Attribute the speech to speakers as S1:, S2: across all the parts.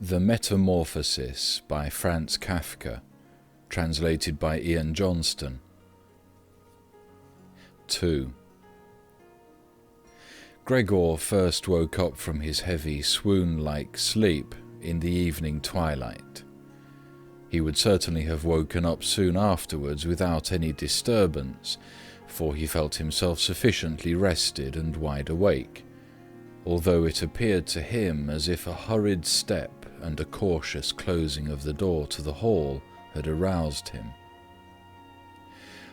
S1: The Metamorphosis by Franz Kafka, translated by Ian Johnston. 2. Gregor first woke up from his heavy swoon-like sleep in the evening twilight. He would certainly have woken up soon afterwards without any disturbance, for he felt himself sufficiently rested and wide awake, although it appeared to him as if a hurried step and a cautious closing of the door to the hall had aroused him.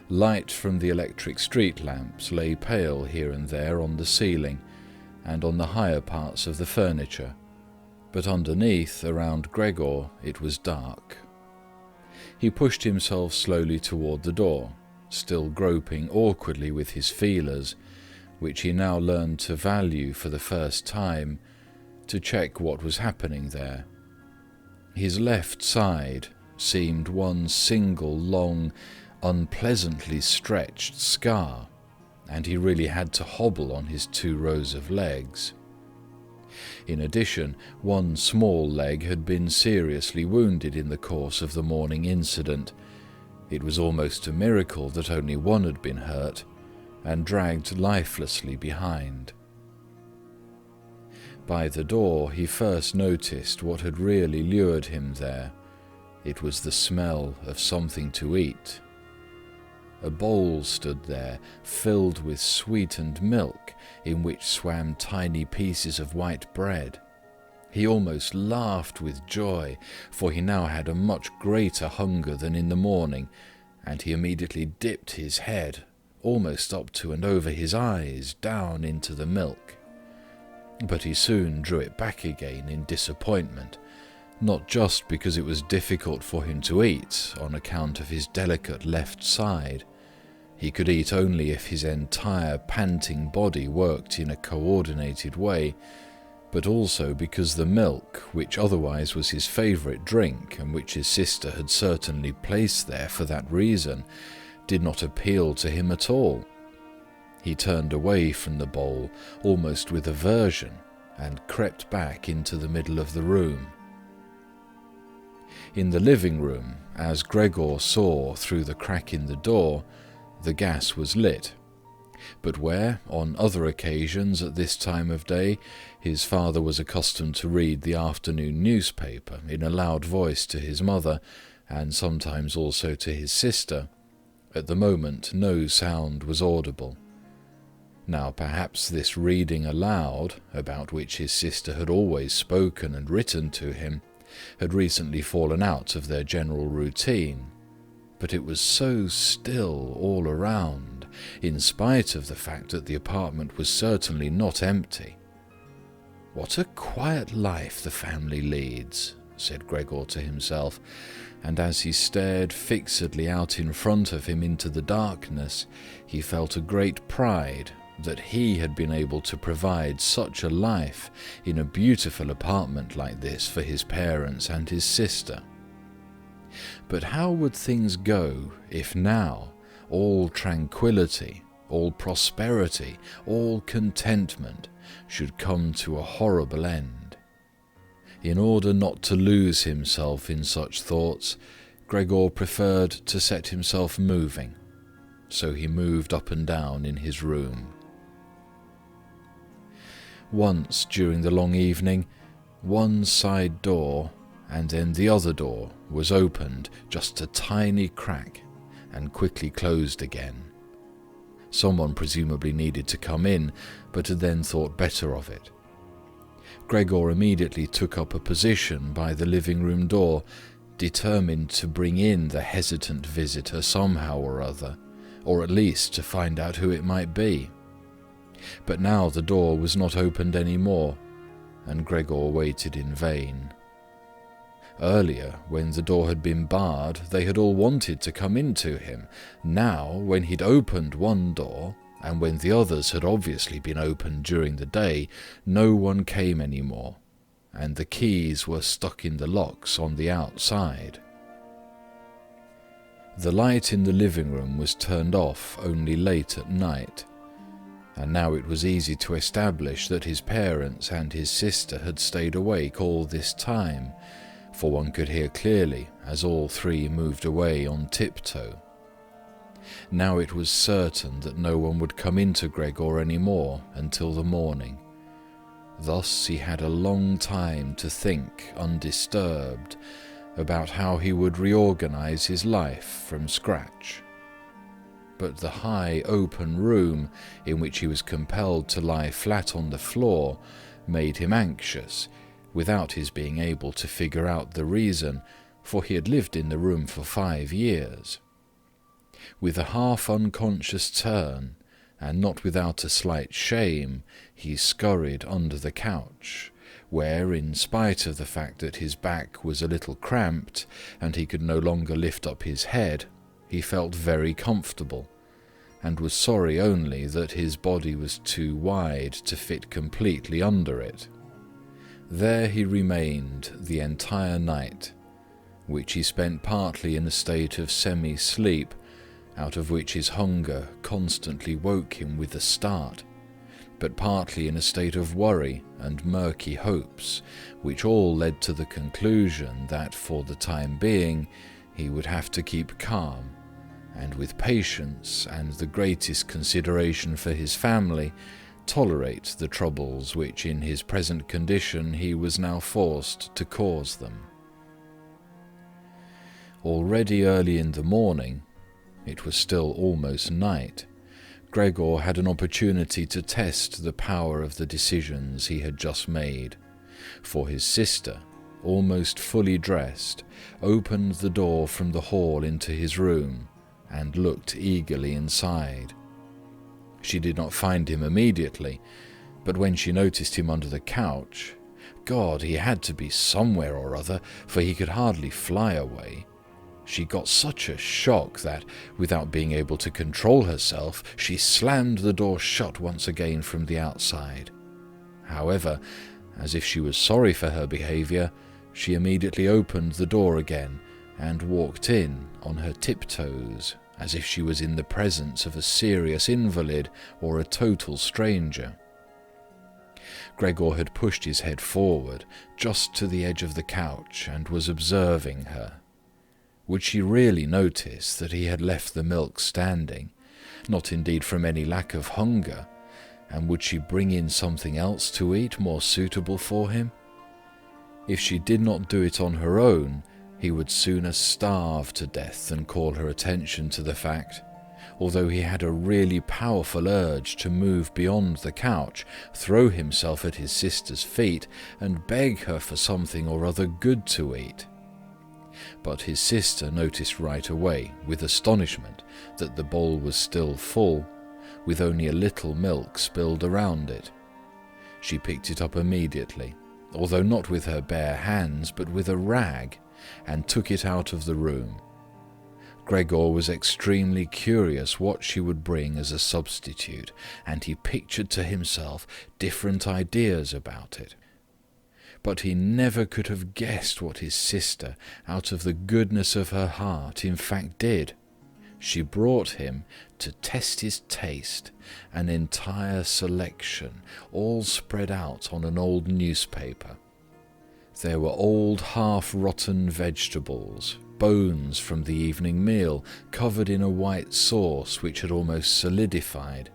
S1: Light from the electric street lamps lay pale here and there on the ceiling and on the higher parts of the furniture, but underneath, around Gregor, it was dark. He pushed himself slowly toward the door, still groping awkwardly with his feelers, which he now learned to value for the first time, to check what was happening there. His left side seemed one single long, unpleasantly stretched scar, and he really had to hobble on his 2 rows of legs. In addition, one small leg had been seriously wounded in the course of the morning incident. It was almost a miracle that only one had been hurt, and dragged lifelessly behind. By the door he first noticed what had really lured him there. It was the smell of something to eat. A bowl stood there, filled with sweetened milk, in which swam tiny pieces of white bread. He almost laughed with joy, for he now had a much greater hunger than in the morning, and he immediately dipped his head, almost up to and over his eyes, down into the milk. But he soon drew it back again in disappointment, not just because it was difficult for him to eat on account of his delicate left side. He could eat only if his entire panting body worked in a coordinated way, but also because the milk, which otherwise was his favourite drink and which his sister had certainly placed there for that reason, did not appeal to him at all. He turned away from the bowl, almost with aversion, and crept back into the middle of the room. In the living room, as Gregor saw through the crack in the door, the gas was lit, but where, on other occasions at this time of day, his father was accustomed to read the afternoon newspaper in a loud voice to his mother, and sometimes also to his sister, at the moment no sound was audible. Now perhaps this reading aloud, about which his sister had always spoken and written to him, had recently fallen out of their general routine, but it was so still all around, in spite of the fact that the apartment was certainly not empty. "What a quiet life the family leads," said Gregor to himself, and as he stared fixedly out in front of him into the darkness, he felt a great pride that he had been able to provide such a life in a beautiful apartment like this for his parents and his sister. But how would things go if now all tranquility, all prosperity, all contentment should come to a horrible end? In order not to lose himself in such thoughts, Gregor preferred to set himself moving, so he moved up and down in his room. Once during the long evening, one side door and then the other door was opened just a tiny crack and quickly closed again. Someone presumably needed to come in, but had then thought better of it. Gregor immediately took up a position by the living room door, determined to bring in the hesitant visitor somehow or other, or at least to find out who it might be. But now the door was not opened any more, and Gregor waited in vain. Earlier, when the door had been barred, they had all wanted to come in to him. Now, when he'd opened one door, and when the others had obviously been opened during the day, no one came any more, and the keys were stuck in the locks on the outside. The light in the living room was turned off only late at night, and now it was easy to establish that his parents and his sister had stayed awake all this time, for one could hear clearly as all three moved away on tiptoe. Now it was certain that no one would come into Gregor any more until the morning. Thus he had a long time to think undisturbed about how he would reorganize his life from scratch. But the high open room in which he was compelled to lie flat on the floor made him anxious, without his being able to figure out the reason, for he had lived in the room for 5 years. With a half-unconscious turn, and not without a slight shame, he scurried under the couch, where, in spite of the fact that his back was a little cramped and he could no longer lift up his head, he felt very comfortable, and was sorry only that his body was too wide to fit completely under it. There he remained the entire night, which he spent partly in a state of semi-sleep, out of which his hunger constantly woke him with a start, but partly in a state of worry and murky hopes, which all led to the conclusion that for the time being he would have to keep calm, and with patience and the greatest consideration for his family, tolerate the troubles which in his present condition he was now forced to cause them. Already early in the morning, it was still almost night, Gregor had an opportunity to test the power of the decisions he had just made, for his sister, almost fully dressed, opened the door from the hall into his room and looked eagerly inside. She did not find him immediately, but when she noticed him under the couch, God, he had to be somewhere or other, for he could hardly fly away. She got such a shock that, without being able to control herself, she slammed the door shut once again from the outside. However, as if she was sorry for her behaviour, she immediately opened the door again and walked in on her tiptoes, as if she was in the presence of a serious invalid or a total stranger. Gregor had pushed his head forward just to the edge of the couch and was observing her. Would she really notice that he had left the milk standing, not indeed from any lack of hunger, and would she bring in something else to eat more suitable for him? If she did not do it on her own, he would sooner starve to death than call her attention to the fact, although he had a really powerful urge to move beyond the couch, throw himself at his sister's feet, and beg her for something or other good to eat. But his sister noticed right away, with astonishment, that the bowl was still full, with only a little milk spilled around it. She picked it up immediately, although not with her bare hands, but with a rag, and took it out of the room. Gregor was extremely curious what she would bring as a substitute, and he pictured to himself different ideas about it. But he never could have guessed what his sister, out of the goodness of her heart, in fact did. She brought him, to test his taste, an entire selection, all spread out on an old newspaper. There were old half-rotten vegetables, bones from the evening meal, covered in a white sauce which had almost solidified,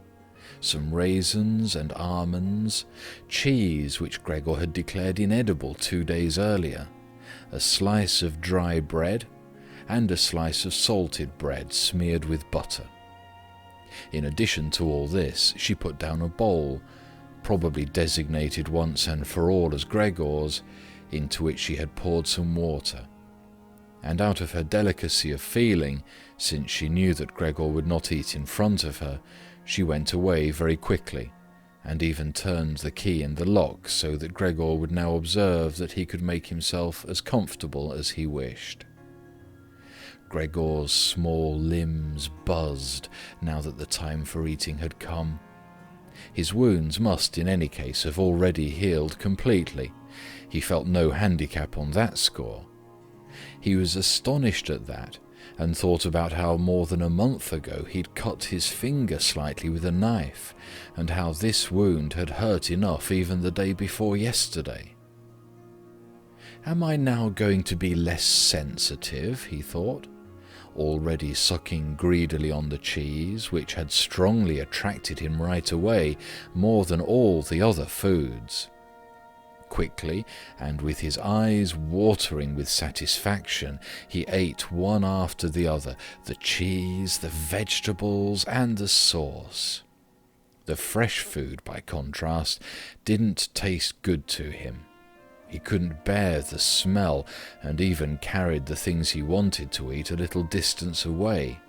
S1: some raisins and almonds, cheese which Gregor had declared inedible 2 days earlier, a slice of dry bread, and a slice of salted bread smeared with butter. In addition to all this, she put down a bowl, probably designated once and for all as Gregor's, into which she had poured some water. And out of her delicacy of feeling, since she knew that Gregor would not eat in front of her, she went away very quickly, and even turned the key in the lock so that Gregor would now observe that he could make himself as comfortable as he wished. Gregor's small limbs buzzed now that the time for eating had come. His wounds must in any case have already healed completely. He felt no handicap on that score. He was astonished at that, and thought about how more than a month ago he'd cut his finger slightly with a knife, and how this wound had hurt enough even the day before yesterday. Am I now going to be less sensitive, he thought, already sucking greedily on the cheese, which had strongly attracted him right away, more than all the other foods. Quickly, and with his eyes watering with satisfaction, he ate one after the other, the cheese, the vegetables, and the sauce. The fresh food, by contrast, didn't taste good to him. He couldn't bear the smell, and even carried the things he wanted to eat a little distance away.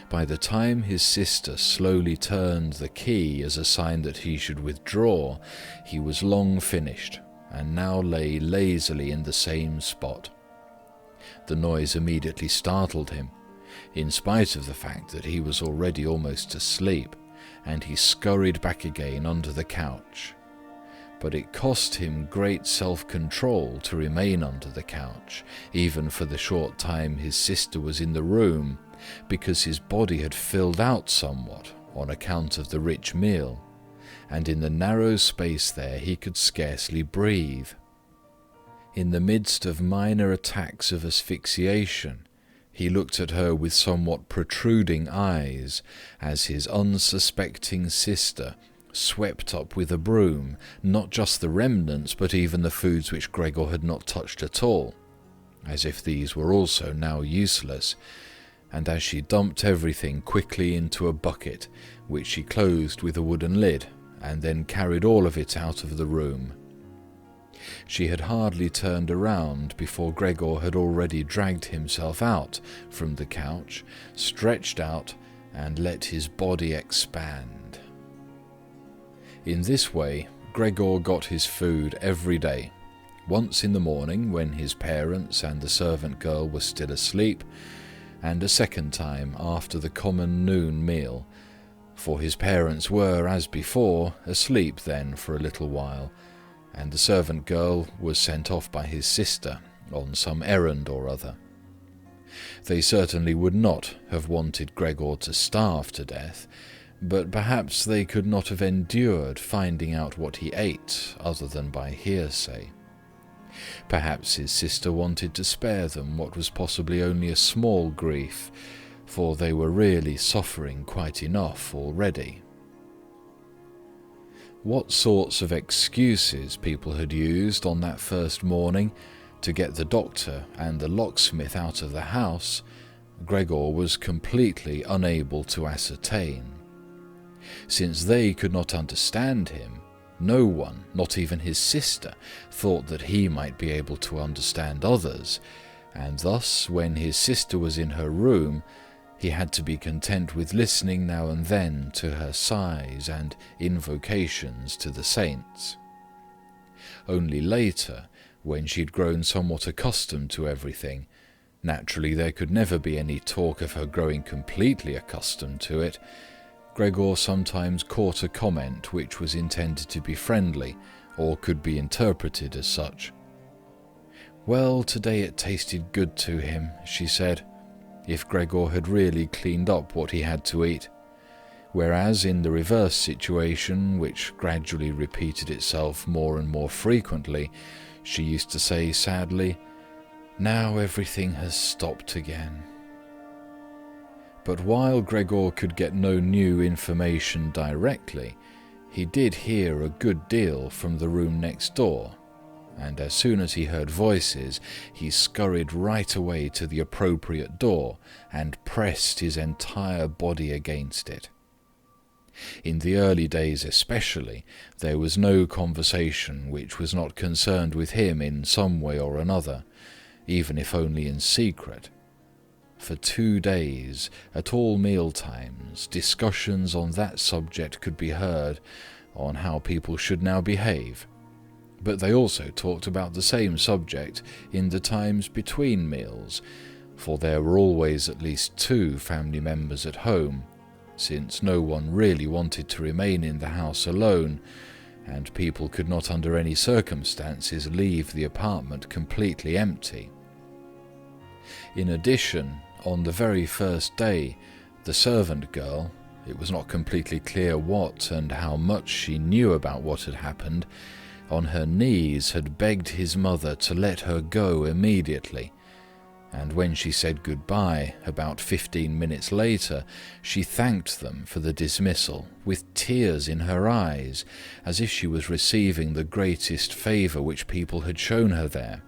S1: By the time his sister slowly turned the key as a sign that he should withdraw, he was long finished, and now lay lazily in the same spot. The noise immediately startled him, in spite of the fact that he was already almost asleep, and he scurried back again under the couch. But it cost him great self-control to remain under the couch, even for the short time his sister was in the room, because his body had filled out somewhat on account of the rich meal, and in the narrow space there he could scarcely breathe. In the midst of minor attacks of asphyxiation, he looked at her with somewhat protruding eyes, as his unsuspecting sister swept up with a broom, not just the remnants, but even the foods which Gregor had not touched at all, as if these were also now useless, and as she dumped everything quickly into a bucket, which she closed with a wooden lid, and then carried all of it out of the room. She had hardly turned around before Gregor had already dragged himself out from the couch, stretched out, and let his body expand. In this way, Gregor got his food every day, once in the morning when his parents and the servant girl were still asleep, and a second time after the common noon meal, for his parents were, as before, asleep then for a little while, and the servant girl was sent off by his sister on some errand or other. They certainly would not have wanted Gregor to starve to death, but perhaps they could not have endured finding out what he ate other than by hearsay. Perhaps his sister wanted to spare them what was possibly only a small grief, for they were really suffering quite enough already. What sorts of excuses people had used on that first morning to get the doctor and the locksmith out of the house, Gregor was completely unable to ascertain. Since they could not understand him, no one, not even his sister, thought that he might be able to understand others, and thus, when his sister was in her room, he had to be content with listening now and then to her sighs and invocations to the saints. Only later, when she'd grown somewhat accustomed to everything, naturally there could never be any talk of her growing completely accustomed to it, Gregor sometimes caught a comment which was intended to be friendly, or could be interpreted as such. "Well, today it tasted good to him," she said, if Gregor had really cleaned up what he had to eat, whereas in the reverse situation, which gradually repeated itself more and more frequently, she used to say sadly, "Now everything has stopped again." But while Gregor could get no new information directly, he did hear a good deal from the room next door, and as soon as he heard voices, he scurried right away to the appropriate door and pressed his entire body against it. In the early days especially, there was no conversation which was not concerned with him in some way or another, even if only in secret. For 2 days, at all meal-times, discussions on that subject could be heard, on how people should now behave. But they also talked about the same subject in the times between meals, for there were always at least 2 family members at home, since no one really wanted to remain in the house alone, and people could not under any circumstances leave the apartment completely empty. In addition, on the very first day, the servant girl, it was not completely clear what and how much she knew about what had happened, on her knees had begged his mother to let her go immediately, and when she said goodbye about 15 minutes later, she thanked them for the dismissal with tears in her eyes, as if she was receiving the greatest favour which people had shown her there,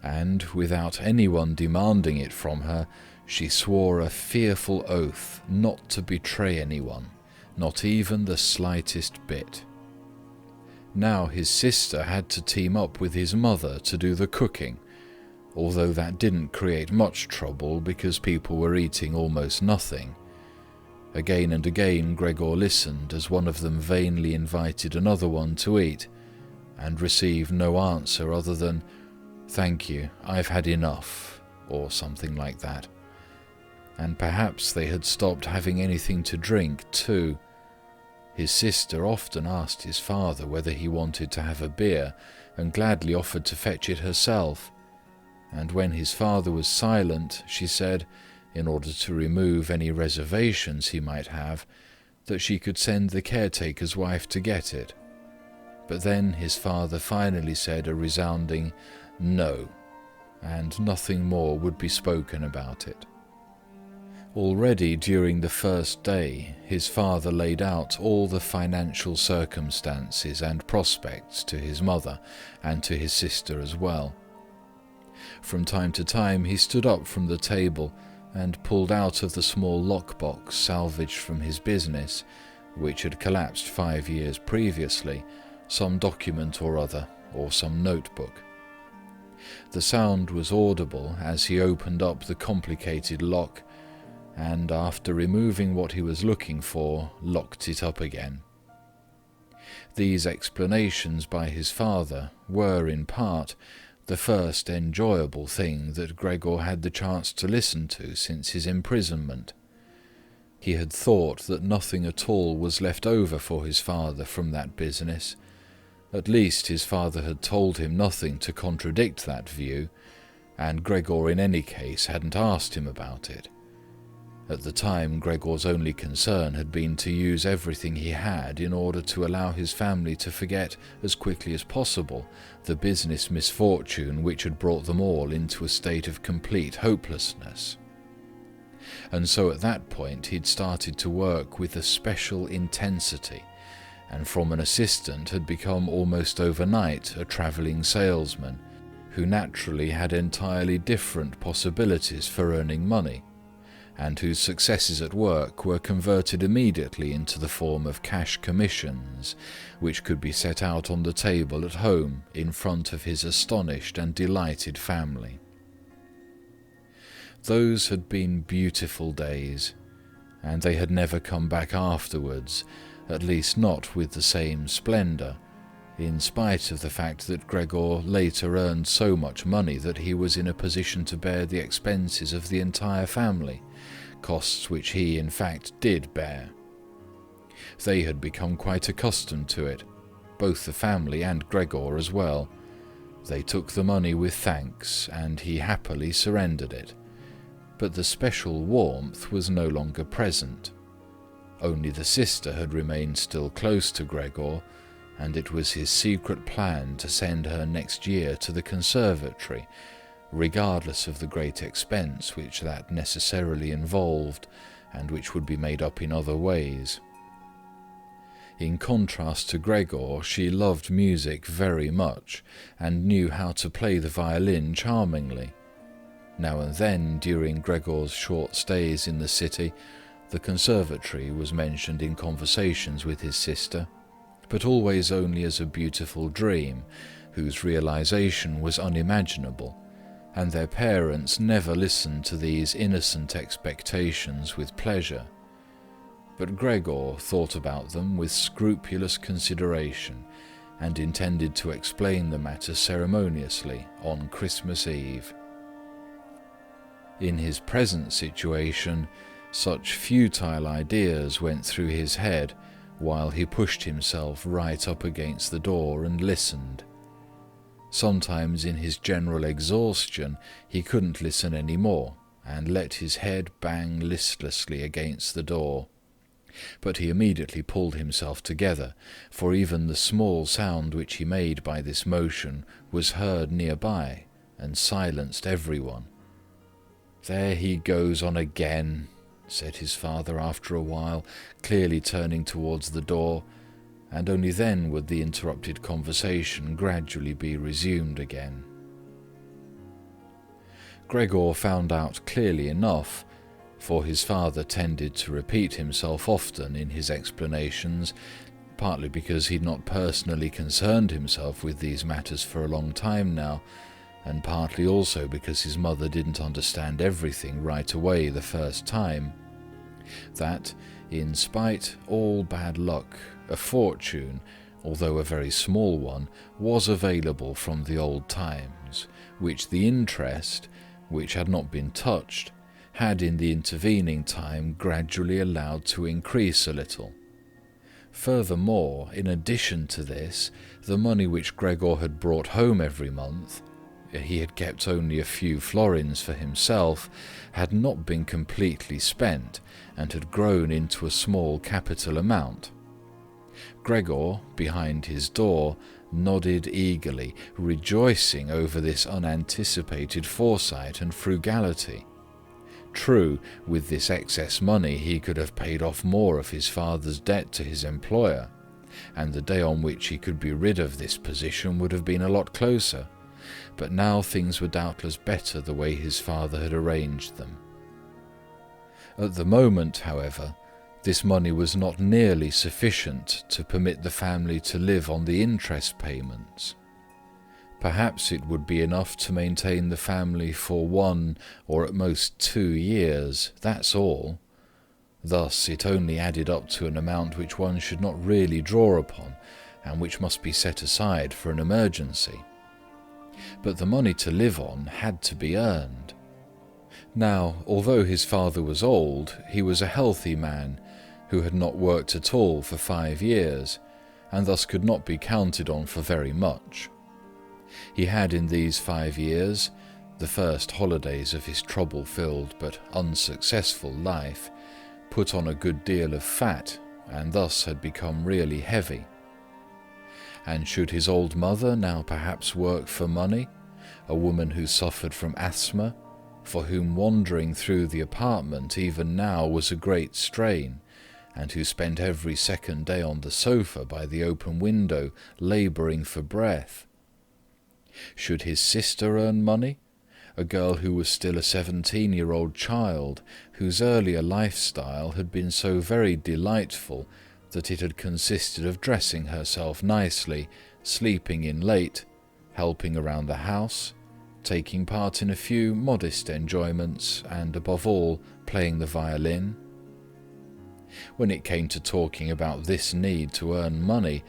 S1: and without anyone demanding it from her, she swore a fearful oath not to betray anyone, not even the slightest bit. Now his sister had to team up with his mother to do the cooking, although that didn't create much trouble because people were eating almost nothing. Again and again Gregor listened as one of them vainly invited another one to eat, and received no answer other than, "Thank you, I've had enough," or something like that. And perhaps they had stopped having anything to drink too. His sister often asked his father whether he wanted to have a beer, and gladly offered to fetch it herself. And when his father was silent, she said, in order to remove any reservations he might have, that she could send the caretaker's wife to get it. But then his father finally said a resounding no, and nothing more would be spoken about it. Already during the first day, his father laid out all the financial circumstances and prospects to his mother and to his sister as well. From time to time he stood up from the table and pulled out of the small lockbox salvaged from his business, which had collapsed 5 years previously, some document or other, or some notebook. The sound was audible as he opened up the complicated lock, and after removing what he was looking for, locked it up again. These explanations by his father were, in part, the first enjoyable thing that Gregor had the chance to listen to since his imprisonment. He had thought that nothing at all was left over for his father from that business. At least his father had told him nothing to contradict that view, and Gregor in any case hadn't asked him about it. At the time, Gregor's only concern had been to use everything he had in order to allow his family to forget as quickly as possible the business misfortune which had brought them all into a state of complete hopelessness. And so at that point he'd started to work with a special intensity, and from an assistant had become almost overnight a travelling salesman, who naturally had entirely different possibilities for earning money, and whose successes at work were converted immediately into the form of cash commissions, which could be set out on the table at home in front of his astonished and delighted family. Those had been beautiful days, and they had never come back afterwards, at least not with the same splendour, in spite of the fact that Gregor later earned so much money that he was in a position to bear the expenses of the entire family, costs which he in fact did bear. They had become quite accustomed to it, both the family and Gregor as well. They took the money with thanks, and he happily surrendered it. But the special warmth was no longer present. Only the sister had remained still close to Gregor, and it was his secret plan to send her next year to the conservatory, regardless of the great expense which that necessarily involved, and which would be made up in other ways. In contrast to Gregor, she loved music very much, and knew how to play the violin charmingly. Now and then, during Gregor's short stays in the city, the conservatory was mentioned in conversations with his sister, but always only as a beautiful dream, whose realization was unimaginable, and their parents never listened to these innocent expectations with pleasure. But Gregor thought about them with scrupulous consideration, and intended to explain the matter ceremoniously on Christmas Eve. In his present situation, such futile ideas went through his head while he pushed himself right up against the door and listened. Sometimes in his general exhaustion he couldn't listen any more, and let his head bang listlessly against the door. But he immediately pulled himself together, for even the small sound which he made by this motion was heard nearby, and silenced everyone. "There he goes on again," said his father after a while, clearly turning towards the door, and only then would the interrupted conversation gradually be resumed again. Gregor found out clearly enough, for his father tended to repeat himself often in his explanations, partly because he'd not personally concerned himself with these matters for a long time now, and partly also because his mother didn't understand everything right away the first time, that, in spite all bad luck, a fortune, although a very small one, was available from the old times, which the interest, which had not been touched, had in the intervening time gradually allowed to increase a little. Furthermore, in addition to this, the money which Gregor had brought home every month, he had kept only a few florins for himself, had not been completely spent, and had grown into a small capital amount. Gregor, behind his door, nodded eagerly, rejoicing over this unanticipated foresight and frugality. True, with this excess money he could have paid off more of his father's debt to his employer, and the day on which he could be rid of this position would have been a lot closer, but now things were doubtless better the way his father had arranged them. At the moment, however, this money was not nearly sufficient to permit the family to live on the interest payments. Perhaps it would be enough to maintain the family for 1 or at most 2 years, that's all. Thus it only added up to an amount which one should not really draw upon, and which must be set aside for an emergency. But the money to live on had to be earned. Now, although his father was old, he was a healthy man, who had not worked at all for 5 years, and thus could not be counted on for very much. He had in these 5 years, the first holidays of his trouble-filled but unsuccessful life, put on a good deal of fat, and thus had become really heavy. And should his old mother now perhaps work for money, a woman who suffered from asthma, for whom wandering through the apartment even now was a great strain, and who spent every second day on the sofa by the open window, labouring for breath? Should his sister earn money, a girl who was still a 17-year-old child, whose earlier lifestyle had been so very delightful that it had consisted of dressing herself nicely, sleeping in late, helping around the house, taking part in a few modest enjoyments, and above all, playing the violin? When it came to talking about this need to earn money,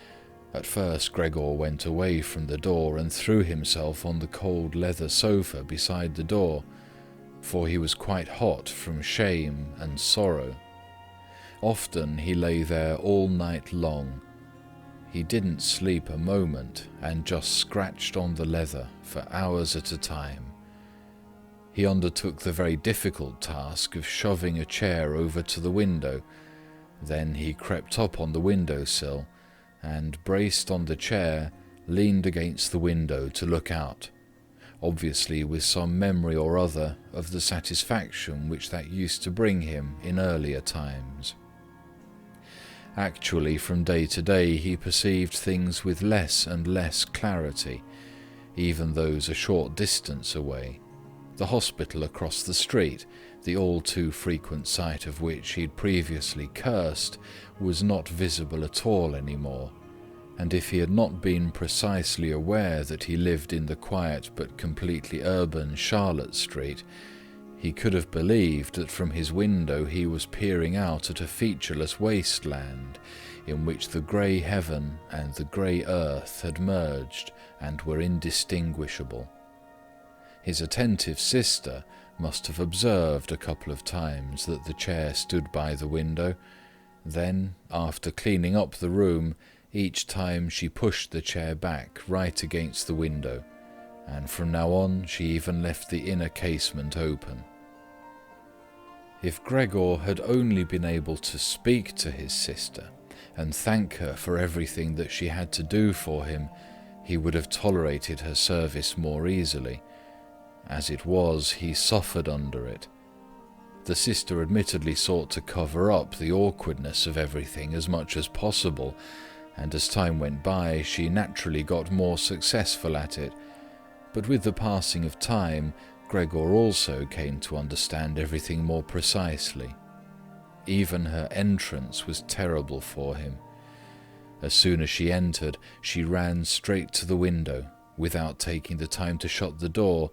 S1: at first Gregor went away from the door and threw himself on the cold leather sofa beside the door, for he was quite hot from shame and sorrow. Often he lay there all night long. He didn't sleep a moment, and just scratched on the leather for hours at a time. He undertook the very difficult task of shoving a chair over to the window. Then he crept up on the window-sill, and, braced on the chair, leaned against the window to look out, obviously with some memory or other of the satisfaction which that used to bring him in earlier times. Actually, from day to day he perceived things with less and less clarity, even those a short distance away. The hospital across the street, the all too frequent sight of which he had previously cursed, was not visible at all anymore, and if he had not been precisely aware that he lived in the quiet but completely urban Charlotte Street, he could have believed that from his window he was peering out at a featureless wasteland in which the grey heaven and the grey earth had merged and were indistinguishable. His attentive sister must have observed a couple of times that the chair stood by the window. Then, after cleaning up the room, each time she pushed the chair back right against the window, and from now on she even left the inner casement open. If Gregor had only been able to speak to his sister and thank her for everything that she had to do for him, he would have tolerated her service more easily. As it was, he suffered under it. The sister admittedly sought to cover up the awkwardness of everything as much as possible, and as time went by, she naturally got more successful at it. But with the passing of time, Gregor also came to understand everything more precisely. Even her entrance was terrible for him. As soon as she entered, she ran straight to the window, without taking the time to shut the door,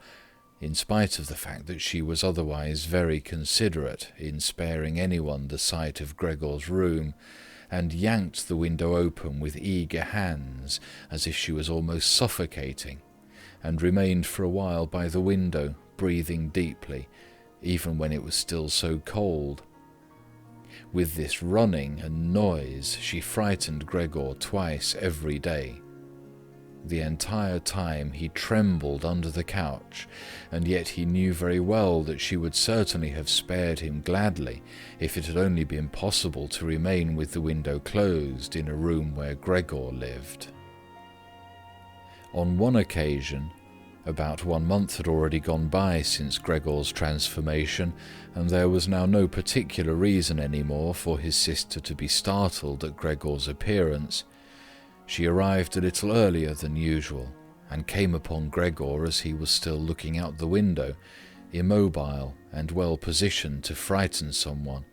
S1: in spite of the fact that she was otherwise very considerate in sparing anyone the sight of Gregor's room, and yanked the window open with eager hands, as if she was almost suffocating, and remained for a while by the window, breathing deeply, even when it was still so cold. With this running and noise, she frightened Gregor twice every day. The entire time he trembled under the couch, and yet he knew very well that she would certainly have spared him gladly if it had only been possible to remain with the window closed in a room where Gregor lived. On one occasion, about 1 month had already gone by since Gregor's transformation, and there was now no particular reason anymore for his sister to be startled at Gregor's appearance. She arrived a little earlier than usual, and came upon Gregor as he was still looking out the window, immobile and well positioned to frighten someone.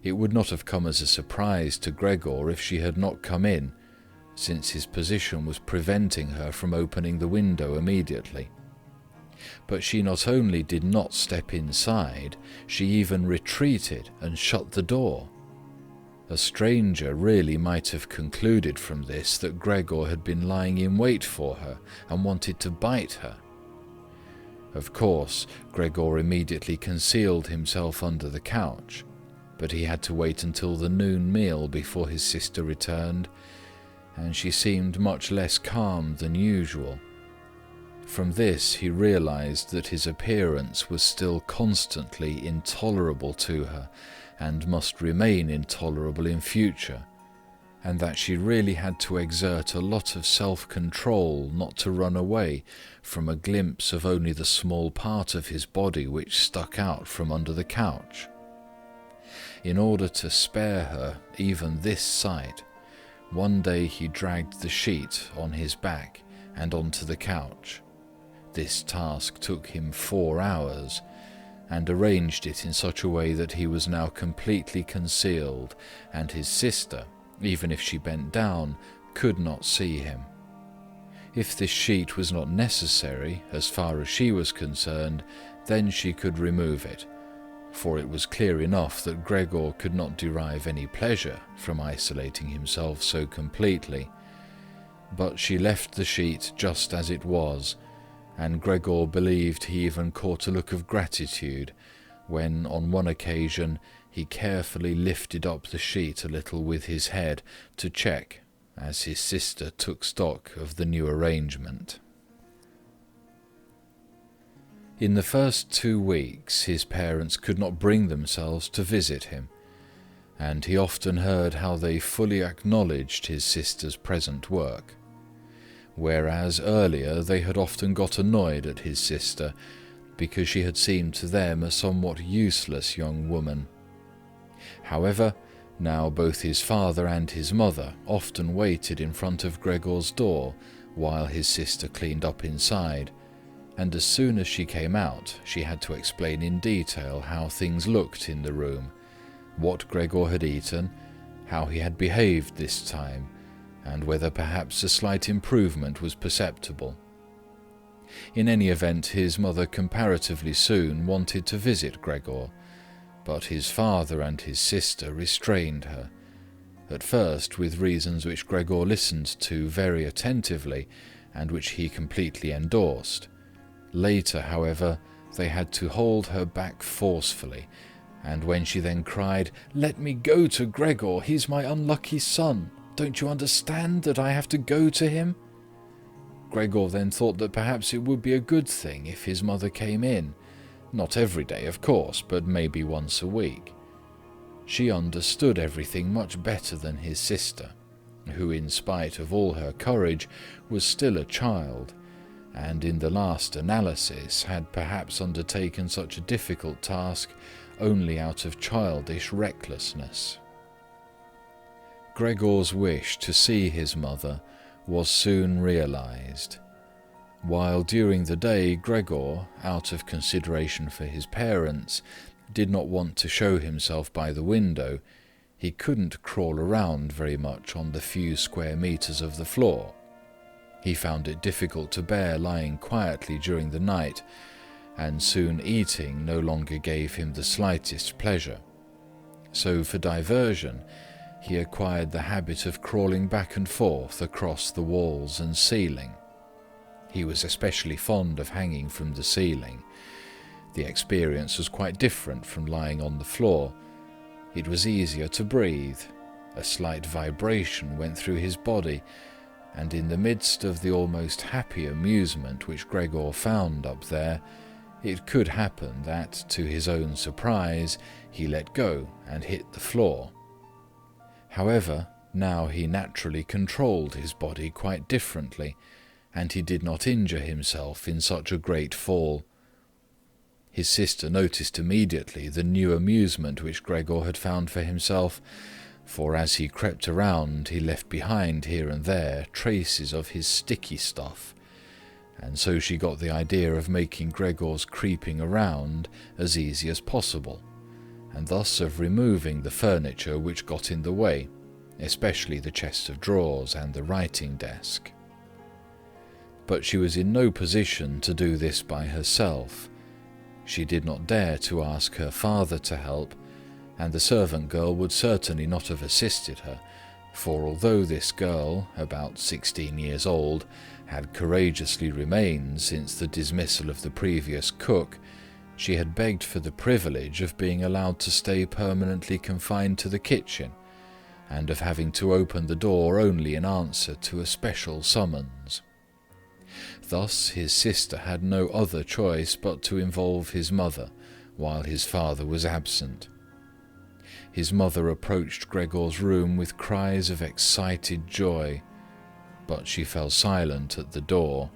S1: It would not have come as a surprise to Gregor if she had not come in, since his position was preventing her from opening the window immediately. But she not only did not step inside, she even retreated and shut the door. A stranger really might have concluded from this that Gregor had been lying in wait for her and wanted to bite her. Of course, Gregor immediately concealed himself under the couch, but he had to wait until the noon meal before his sister returned, and she seemed much less calm than usual. From this he realized that his appearance was still constantly intolerable to her, and must remain intolerable in future, and that she really had to exert a lot of self-control not to run away from a glimpse of only the small part of his body which stuck out from under the couch. In order to spare her even this sight, one day he dragged the sheet on his back and onto the couch. This task took him 4 hours, and arranged it in such a way that he was now completely concealed, and his sister, even if she bent down, could not see him. If this sheet was not necessary, as far as she was concerned, then she could remove it, for it was clear enough that Gregor could not derive any pleasure from isolating himself so completely. But she left the sheet just as it was, and Gregor believed he even caught a look of gratitude when, on one occasion, he carefully lifted up the sheet a little with his head to check, as his sister took stock of the new arrangement. In the first 2 weeks, his parents could not bring themselves to visit him, and he often heard how they fully acknowledged his sister's present work, whereas earlier they had often got annoyed at his sister because she had seemed to them a somewhat useless young woman. However, now both his father and his mother often waited in front of Gregor's door while his sister cleaned up inside, and as soon as she came out, she had to explain in detail how things looked in the room, what Gregor had eaten, how he had behaved this time, and whether perhaps a slight improvement was perceptible. In any event, his mother comparatively soon wanted to visit Gregor, but his father and his sister restrained her, at first with reasons which Gregor listened to very attentively and which he completely endorsed. Later, however, they had to hold her back forcefully, and when she then cried, "Let me go to Gregor, he's my unlucky son. Don't you understand that I have to go to him?" Gregor then thought that perhaps it would be a good thing if his mother came in, Not every day, of course, but maybe once a week. She understood everything much better than his sister, who, in spite of all her courage, was still a child, and in the last analysis had perhaps undertaken such a difficult task only out of childish recklessness. Gregor's wish to see his mother was soon realized. While during the day Gregor, out of consideration for his parents, did not want to show himself by the window, he couldn't crawl around very much on the few square meters of the floor. He found it difficult to bear lying quietly during the night, and soon eating no longer gave him the slightest pleasure. So for diversion, he acquired the habit of crawling back and forth across the walls and ceiling. He was especially fond of hanging from the ceiling. The experience was quite different from lying on the floor. It was easier to breathe. A slight vibration went through his body, and in the midst of the almost happy amusement which Gregor found up there, it could happen that, to his own surprise, he let go and hit the floor. However, now he naturally controlled his body quite differently, and he did not injure himself in such a great fall. His sister noticed immediately the new amusement which Gregor had found for himself, for as he crept around he left behind here and there traces of his sticky stuff, and so she got the idea of making Gregor's creeping around as easy as possible, and thus of removing the furniture which got in the way, especially the chest of drawers and the writing desk. But she was in no position to do this by herself. She did not dare to ask her father to help, and the servant girl would certainly not have assisted her, for although this girl, about 16 years old, had courageously remained since the dismissal of the previous cook, she had begged for the privilege of being allowed to stay permanently confined to the kitchen, and of having to open the door only in answer to a special summons. Thus his sister had no other choice but to involve his mother while his father was absent. His mother approached Gregor's room with cries of excited joy, but she fell silent at the door.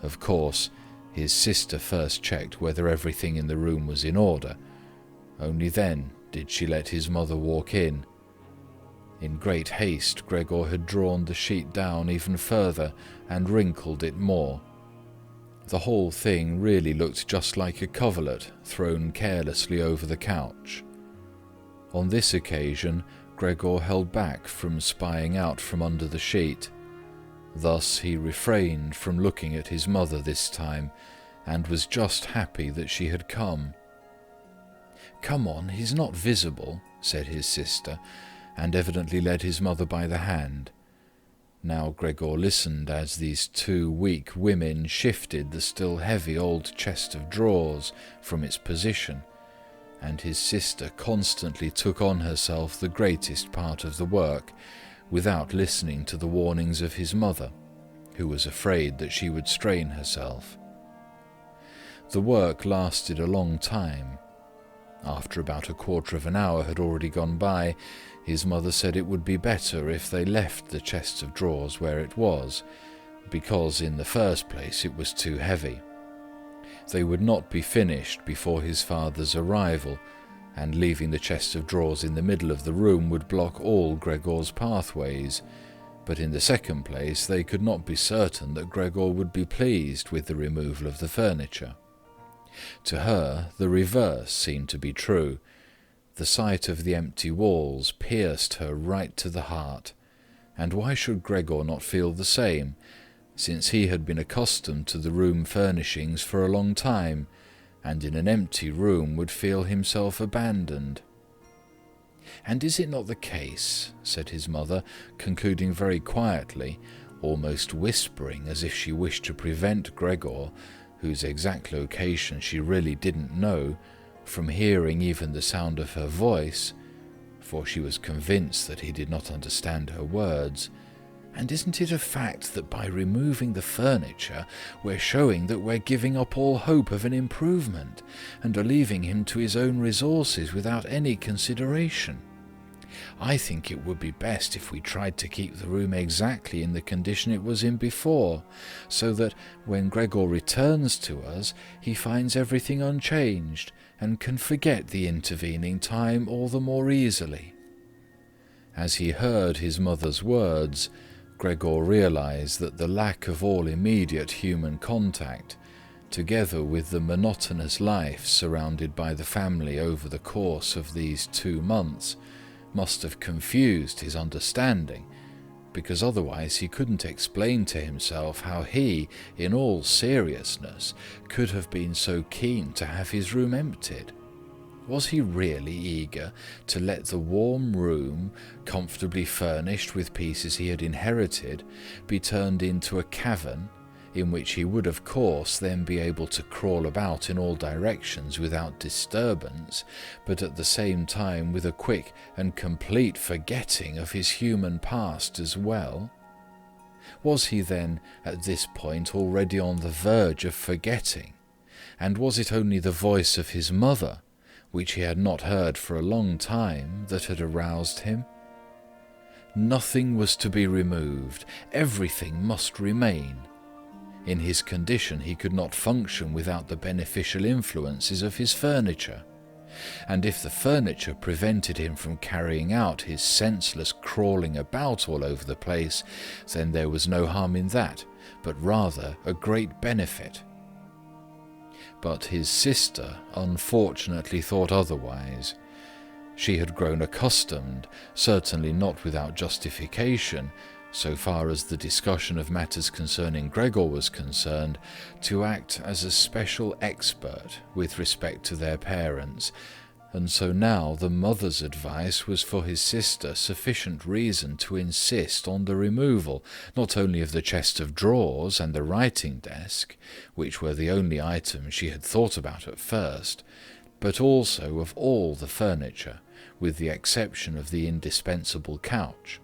S1: Of course, his sister first checked whether everything in the room was in order. Only then did she let his mother walk in. In great haste, Gregor had drawn the sheet down even further and wrinkled it more. The whole thing really looked just like a coverlet thrown carelessly over the couch. On this occasion, Gregor held back from spying out from under the sheet. Thus he refrained from looking at his mother this time, and was just happy that she had come. "Come on, he's not visible," said his sister, and evidently led his mother by the hand. Now Gregor listened as these two weak women shifted the still heavy old chest of drawers from its position, and his sister constantly took on herself the greatest part of the work, without listening to the warnings of his mother, who was afraid that she would strain herself. The work lasted a long time. After about a quarter of an hour had already gone by, his mother said it would be better if they left the chest of drawers where it was, because in the first place it was too heavy. They would not be finished before his father's arrival, and leaving the chest of drawers in the middle of the room would block all Gregor's pathways, but in the second place they could not be certain that Gregor would be pleased with the removal of the furniture. To her, the reverse seemed to be true. The sight of the empty walls pierced her right to the heart, and why should Gregor not feel the same, since he had been accustomed to the room furnishings for a long time, and in an empty room would feel himself abandoned? "And is it not the case," said his mother, concluding very quietly, almost whispering as if she wished to prevent Gregor, whose exact location she really didn't know, from hearing even the sound of her voice, for she was convinced that he did not understand her words, And isn't it a fact that by removing the furniture, we're showing that we're giving up all hope of an improvement, and are leaving him to his own resources without any consideration? I think it would be best if we tried to keep the room exactly in the condition it was in before, so that when Gregor returns to us, he finds everything unchanged, and can forget the intervening time all the more easily." As he heard his mother's words, Gregor realized that the lack of all immediate human contact, together with the monotonous life surrounded by the family over the course of these 2 months, must have confused his understanding, because otherwise he couldn't explain to himself how he, in all seriousness, could have been so keen to have his room emptied. Was he really eager to let the warm room, comfortably furnished with pieces he had inherited, be turned into a cavern, in which he would of course then be able to crawl about in all directions without disturbance, but at the same time with a quick and complete forgetting of his human past as well? Was he then at this point already on the verge of forgetting? And was it only the voice of his mother, which he had not heard for a long time, that had aroused him? Nothing was to be removed, everything must remain. In his condition he could not function without the beneficial influences of his furniture, and if the furniture prevented him from carrying out his senseless crawling about all over the place, then there was no harm in that, but rather a great benefit. But his sister unfortunately thought otherwise. She had grown accustomed, certainly not without justification, so far as the discussion of matters concerning Gregor was concerned, to act as a special expert with respect to their parents, and so now the mother's advice was for his sister sufficient reason to insist on the removal, not only of the chest of drawers and the writing desk, which were the only items she had thought about at first, but also of all the furniture, with the exception of the indispensable couch.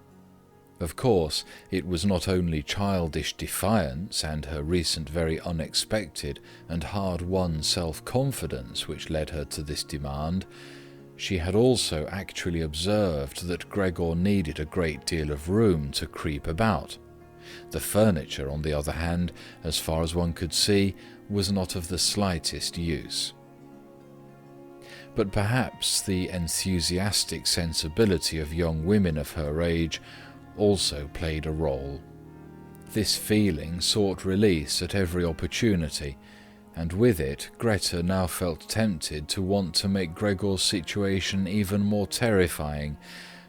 S1: Of course, it was not only childish defiance and her recent very unexpected and hard-won self-confidence which led her to this demand. She had also actually observed that Gregor needed a great deal of room to creep about. The furniture, on the other hand, as far as one could see, was not of the slightest use. But perhaps the enthusiastic sensibility of young women of her age also played a role. This feeling sought release at every opportunity, and with it Greta now felt tempted to want to make Gregor's situation even more terrifying,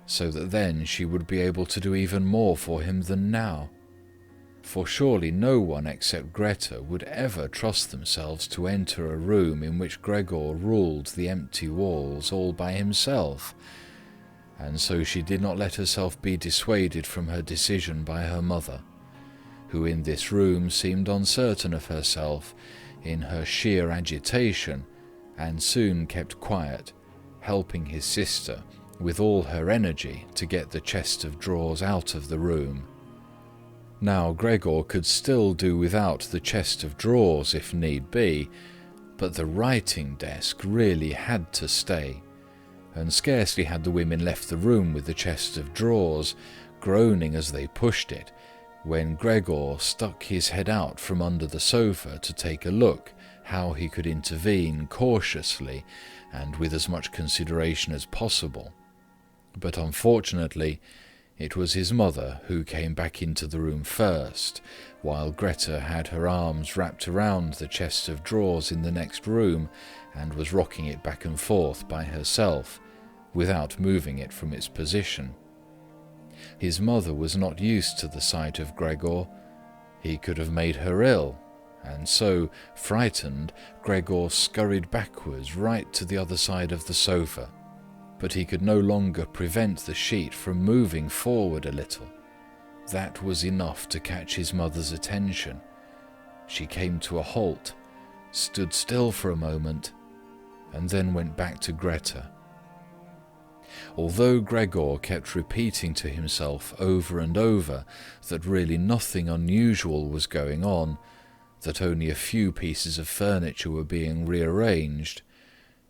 S1: so that then she would be able to do even more for him than now. For surely no one except Greta would ever trust themselves to enter a room in which Gregor ruled the empty walls all by himself, and so she did not let herself be dissuaded from her decision by her mother, who in this room seemed uncertain of herself in her sheer agitation, and soon kept quiet, helping his sister with all her energy to get the chest of drawers out of the room. Now Gregor could still do without the chest of drawers if need be, but the writing desk really had to stay, and scarcely had the women left the room with the chest of drawers, groaning as they pushed it, when Gregor stuck his head out from under the sofa to take a look how he could intervene cautiously and with as much consideration as possible. But unfortunately, it was his mother who came back into the room first, while Greta had her arms wrapped around the chest of drawers in the next room and was rocking it back and forth by herself, without moving it from its position. His mother was not used to the sight of Gregor. He could have made her ill, and so, frightened, Gregor scurried backwards right to the other side of the sofa, but he could no longer prevent the sheet from moving forward a little. That was enough to catch his mother's attention. She came to a halt, stood still for a moment, and then went back to Greta. Although Gregor kept repeating to himself over and over that really nothing unusual was going on, that only a few pieces of furniture were being rearranged,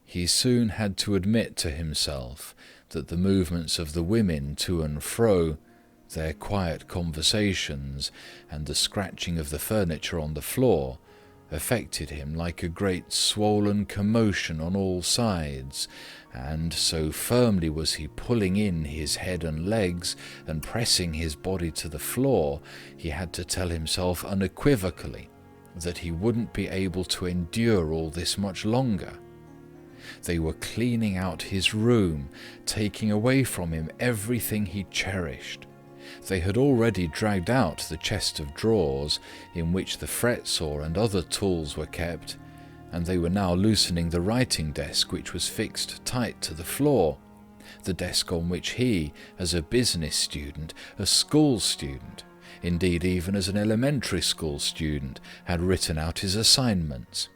S1: he soon had to admit to himself that the movements of the women to and fro, their quiet conversations, and the scratching of the furniture on the floor affected him like a great swollen commotion on all sides, and so firmly was he pulling in his head and legs and pressing his body to the floor, he had to tell himself unequivocally that he wouldn't be able to endure all this much longer. They were cleaning out his room, taking away from him everything he cherished. They had already dragged out the chest of drawers in which the fret-saw and other tools were kept, and they were now loosening the writing desk which was fixed tight to the floor, the desk on which he, as a business student, a school student, indeed even as an elementary school student, had written out his assignments.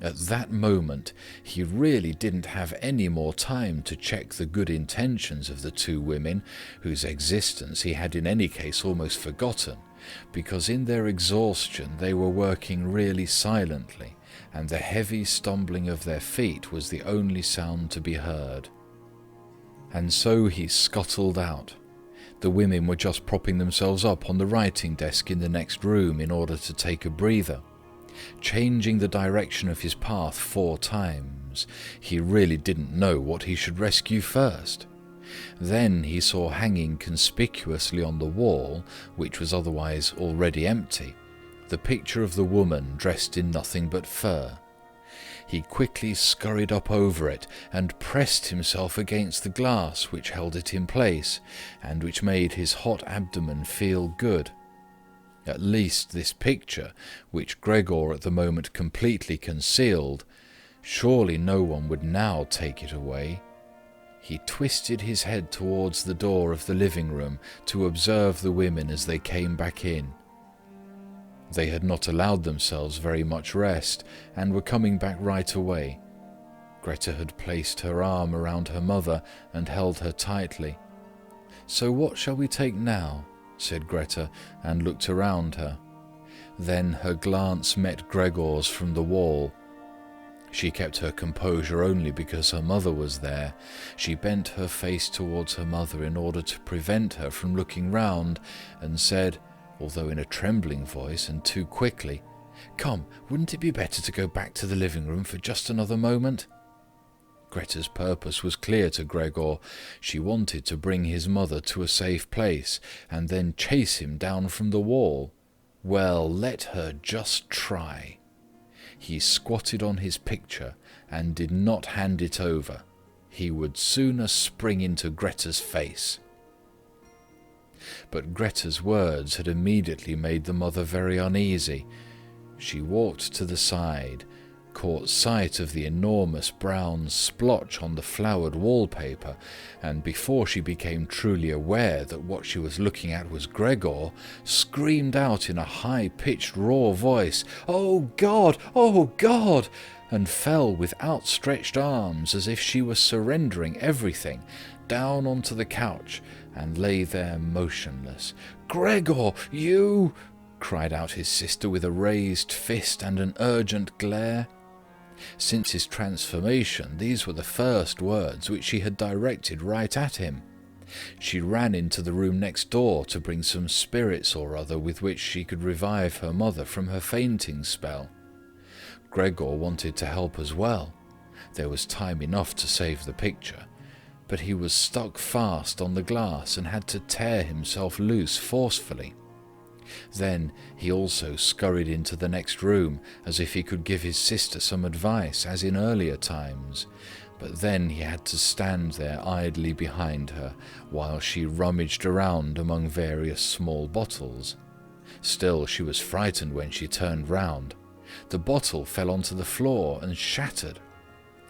S1: At that moment he really didn't have any more time to check the good intentions of the two women, whose existence he had in any case almost forgotten, because in their exhaustion they were working really silently, and the heavy stumbling of their feet was the only sound to be heard. And so he scuttled out. The women were just propping themselves up on the writing desk in the next room in order to take a breather. Changing the direction of his path 4 times, he really didn't know what he should rescue first. Then he saw hanging conspicuously on the wall, which was otherwise already empty, the picture of the woman dressed in nothing but fur. He quickly scurried up over it and pressed himself against the glass which held it in place, and which made his hot abdomen feel good. At least this picture, which Gregor at the moment completely concealed, surely no one would now take it away. He twisted his head towards the door of the living room to observe the women as they came back in. They had not allowed themselves very much rest, and were coming back right away. Greta had placed her arm around her mother and held her tightly. "So what shall we take now?" said Greta, and looked around her. Then her glance met Gregor's from the wall. She kept her composure only because her mother was there. She bent her face towards her mother in order to prevent her from looking round, and said, although in a trembling voice and too quickly, "Come, wouldn't it be better to go back to the living room for just another moment?" Greta's purpose was clear to Gregor. She wanted to bring his mother to a safe place, and then chase him down from the wall. Well, let her just try. He squatted on his picture and did not hand it over. He would sooner spring into Greta's face. But Greta's words had immediately made the mother very uneasy. She walked to the side, caught sight of the enormous brown splotch on the flowered wallpaper, and before she became truly aware that what she was looking at was Gregor, screamed out in a high-pitched raw voice, "Oh God! Oh God!" and fell with outstretched arms as if she was surrendering everything, down onto the couch, and lay there motionless. "Gregor, you!" cried out his sister with a raised fist and an urgent glare. Since his transformation, these were the first words which she had directed right at him. She ran into the room next door to bring some spirits or other with which she could revive her mother from her fainting spell. Gregor wanted to help as well. There was time enough to save the picture, but he was stuck fast on the glass and had to tear himself loose forcefully. Then he also scurried into the next room as if he could give his sister some advice as in earlier times, but then he had to stand there idly behind her while she rummaged around among various small bottles. Still, she was frightened when she turned round. The bottle fell onto the floor and shattered.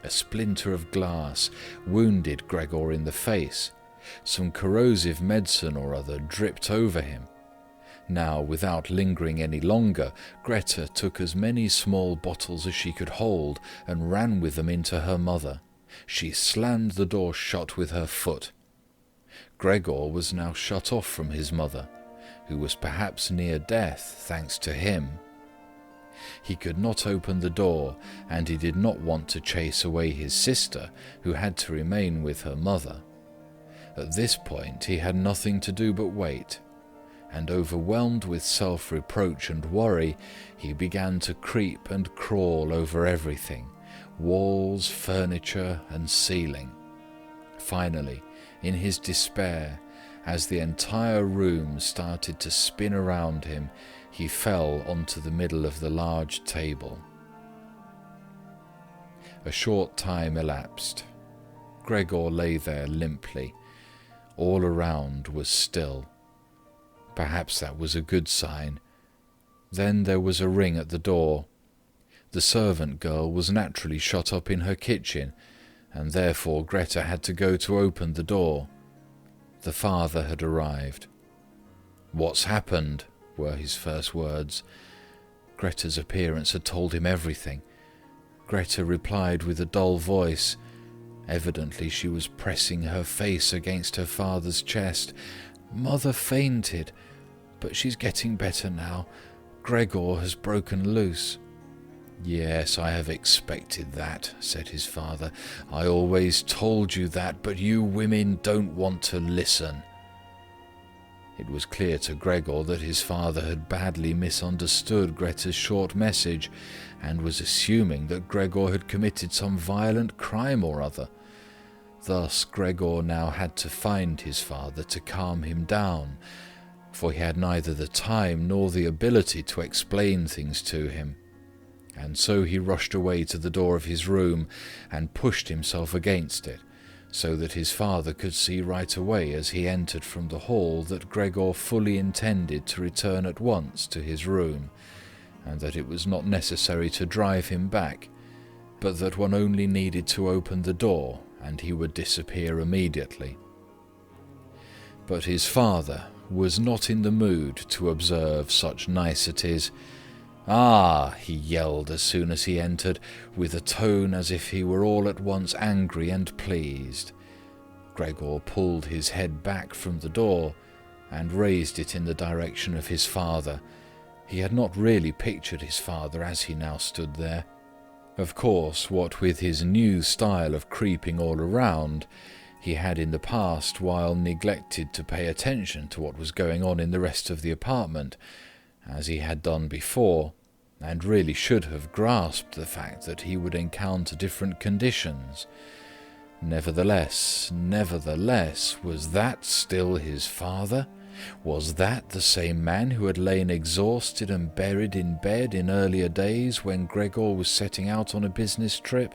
S1: A splinter of glass wounded Gregor in the face. Some corrosive medicine or other dripped over him. Now, without lingering any longer, Greta took as many small bottles as she could hold and ran with them into her mother. She slammed the door shut with her foot. Gregor was now shut off from his mother, who was perhaps near death thanks to him. He could not open the door, and he did not want to chase away his sister, who had to remain with her mother. At this point he had nothing to do but wait, and overwhelmed with self-reproach and worry, he began to creep and crawl over everything, walls, furniture, and ceiling. Finally, in his despair, as the entire room started to spin around him, he fell onto the middle of the large table. A short time elapsed. Gregor lay there limply. All around was still. Perhaps that was a good sign. Then there was a ring at the door. The servant girl was naturally shut up in her kitchen, and therefore Greta had to go to open the door. The father had arrived. "What's happened?" were his first words. Greta's appearance had told him everything. Greta replied with a dull voice. Evidently she was pressing her face against her father's chest. "Mother fainted, but she's getting better now. Gregor has broken loose." "Yes, I have expected that," said his father. "I always told you that, but you women don't want to listen." It was clear to Gregor that his father had badly misunderstood Greta's short message, and was assuming that Gregor had committed some violent crime or other. Thus Gregor now had to find his father to calm him down, for he had neither the time nor the ability to explain things to him. And so he rushed away to the door of his room and pushed himself against it, so that his father could see right away as he entered from the hall that Gregor fully intended to return at once to his room, and that it was not necessary to drive him back, but that one only needed to open the door and he would disappear immediately. But his father was not in the mood to observe such niceties. "Ah!" he yelled as soon as he entered, with a tone as if he were all at once angry and pleased. Gregor pulled his head back from the door and raised it in the direction of his father. He had not really pictured his father as he now stood there. Of course, what with his new style of creeping all around, he had in the past while neglected to pay attention to what was going on in the rest of the apartment, as he had done before, and really should have grasped the fact that he would encounter different conditions. Nevertheless, was that still his father? Was that the same man who had lain exhausted and buried in bed in earlier days when Gregor was setting out on a business trip?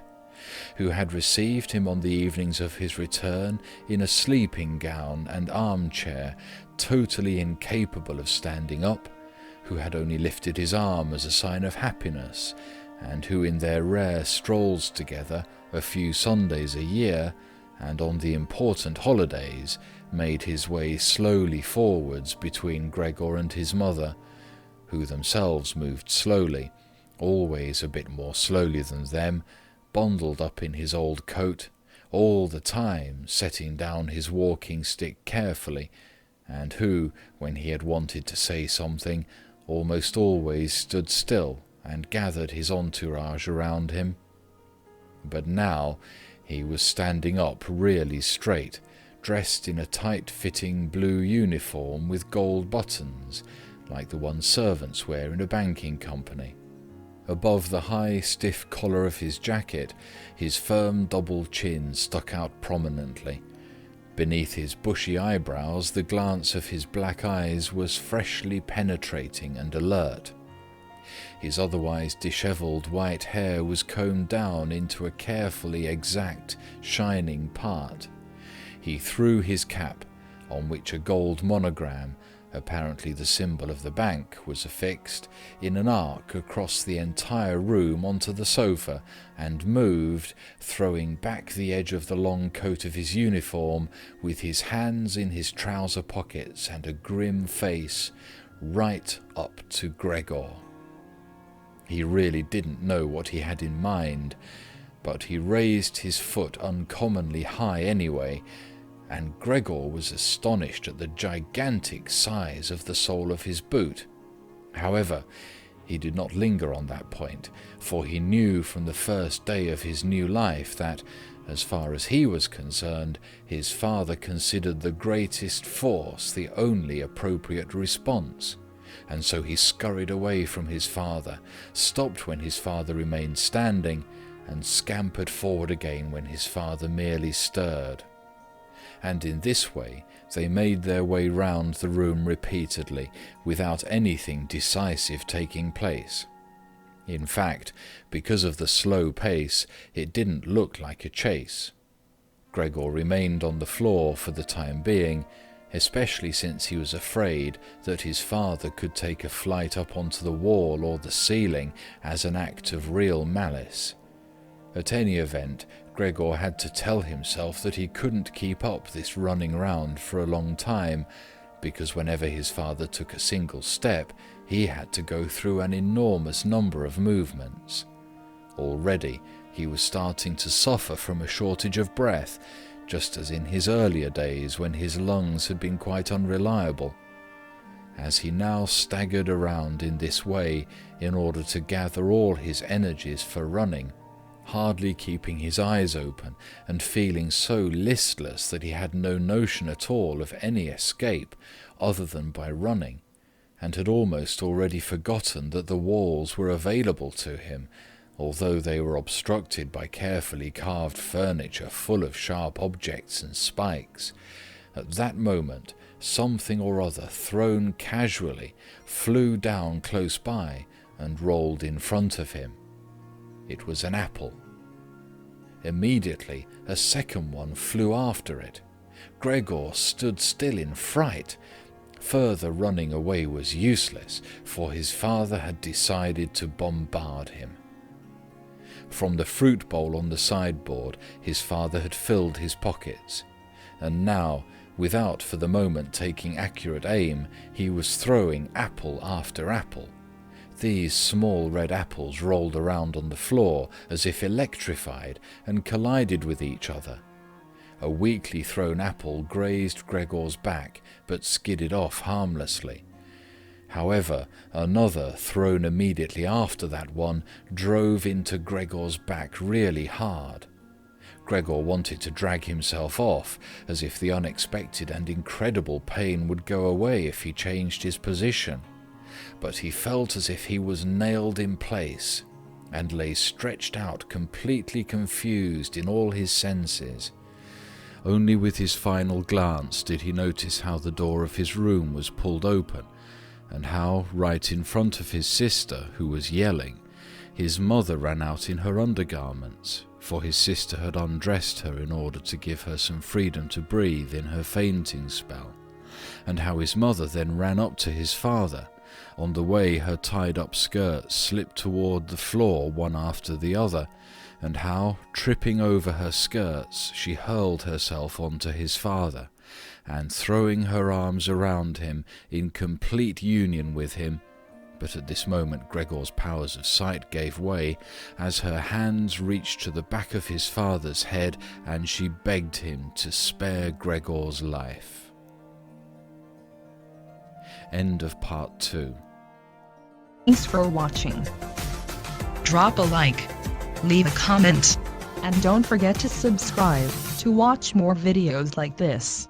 S1: Who had received him on the evenings of his return in a sleeping gown and armchair, totally incapable of standing up? Who had only lifted his arm as a sign of happiness, and who in their rare strolls together a few Sundays a year, and on the important holidays, made his way slowly forwards between Gregor and his mother, who themselves moved slowly, always a bit more slowly than them, bundled up in his old coat, all the time setting down his walking stick carefully, and who, when he had wanted to say something, almost always stood still and gathered his entourage around him. But now he was standing up really straight, dressed in a tight-fitting blue uniform with gold buttons, like the one servants wear in a banking company. Above the high, stiff collar of his jacket, his firm double chin stuck out prominently. Beneath his bushy eyebrows, the glance of his black eyes was freshly penetrating and alert. His otherwise dishevelled white hair was combed down into a carefully exact, shining part. He threw his cap, on which a gold monogram, apparently the symbol of the bank, was affixed, in an arc across the entire room onto the sofa, and moved, throwing back the edge of the long coat of his uniform, with his hands in his trouser pockets and a grim face, right up to Gregor. He really didn't know what he had in mind, but he raised his foot uncommonly high anyway, and Gregor was astonished at the gigantic size of the sole of his boot. However, he did not linger on that point, for he knew from the first day of his new life that, as far as he was concerned, his father considered the greatest force the only appropriate response, and so he scurried away from his father, stopped when his father remained standing, and scampered forward again when his father merely stirred. And in this way they made their way round the room repeatedly, without anything decisive taking place. In fact, because of the slow pace, it didn't look like a chase. Gregor remained on the floor for the time being, especially since he was afraid that his father could take a flight up onto the wall or the ceiling as an act of real malice. At any event, Gregor had to tell himself that he couldn't keep up this running round for a long time, because whenever his father took a single step, he had to go through an enormous number of movements. Already, he was starting to suffer from a shortage of breath, just as in his earlier days when his lungs had been quite unreliable. As he now staggered around in this way in order to gather all his energies for running, hardly keeping his eyes open and feeling so listless that he had no notion at all of any escape other than by running, and had almost already forgotten that the walls were available to him, although they were obstructed by carefully carved furniture full of sharp objects and spikes. At that moment, something or other thrown casually flew down close by and rolled in front of him. It was an apple. Immediately, a second one flew after it. Gregor stood still in fright. Further running away was useless, for his father had decided to bombard him. From the fruit bowl on the sideboard, his father had filled his pockets, and now, without for the moment taking accurate aim, he was throwing apple after apple. These small red apples rolled around on the floor as if electrified and collided with each other. A weakly thrown apple grazed Gregor's back but skidded off harmlessly. However, another, thrown immediately after that one, drove into Gregor's back really hard. Gregor wanted to drag himself off, as if the unexpected and incredible pain would go away if he changed his position. But he felt as if he was nailed in place, and lay stretched out completely confused in all his senses. Only with his final glance did he notice how the door of his room was pulled open, and how, right in front of his sister, who was yelling, his mother ran out in her undergarments, for his sister had undressed her in order to give her some freedom to breathe in her fainting spell, and how his mother then ran up to his father. On the way, her tied-up skirts slipped toward the floor one after the other, and how, tripping over her skirts, she hurled herself onto his father, and throwing her arms around him in complete union with him. But at this moment Gregor's powers of sight gave way, as her hands reached to the back of his father's head, and she begged him to spare Gregor's life. End of part 2.
S2: Thanks for watching. Drop a like, leave a comment, and don't forget to subscribe to watch more videos like this.